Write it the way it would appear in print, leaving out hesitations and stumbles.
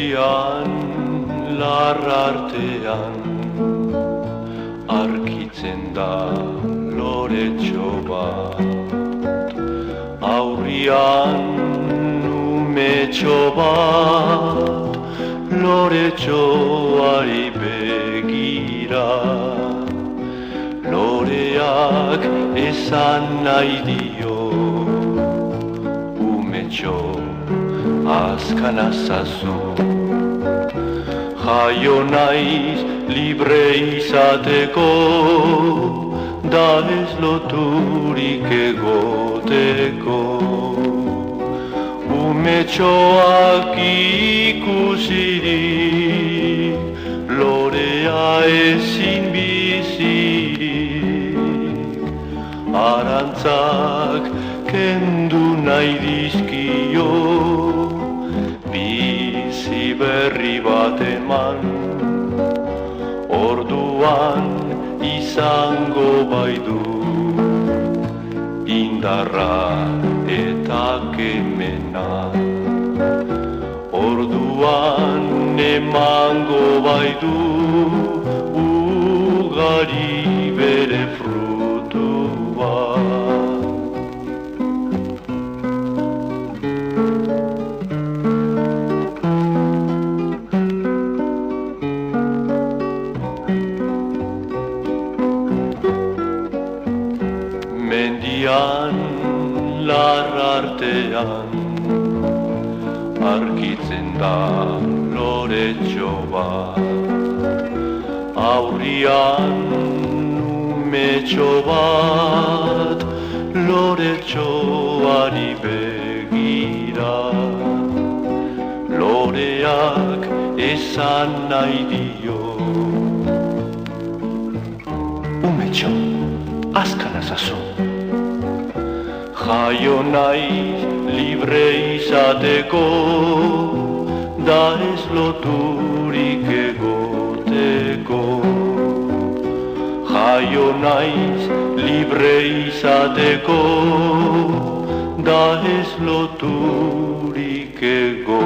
Mendian larrartean arkitzen da loretxo bat, aurrian umetxo bat, loretxoari begira. Loreak esan nahi dio, umetxo azkana zazu. Jaio naiz libre izateko, da ez loturik egoteko. Umetxoak ikusirik, lorea ezin bizirik. Arantzak kendu nahi dizkio, bizi berri bat eman. Orduan izango baidu indarra eta kemena. Orduan emango baidu ugari bere frutua. Mendian larrartean arkitzen da loretxo bat, aurrian umetxo bat, loretxoari begira. Loreak esan nahi dio, umetxo azkana zazu. Jaio naiz libre izateko, da ez loturik egoteko. Jaio naiz libre izateko, da ez loturik egoteko.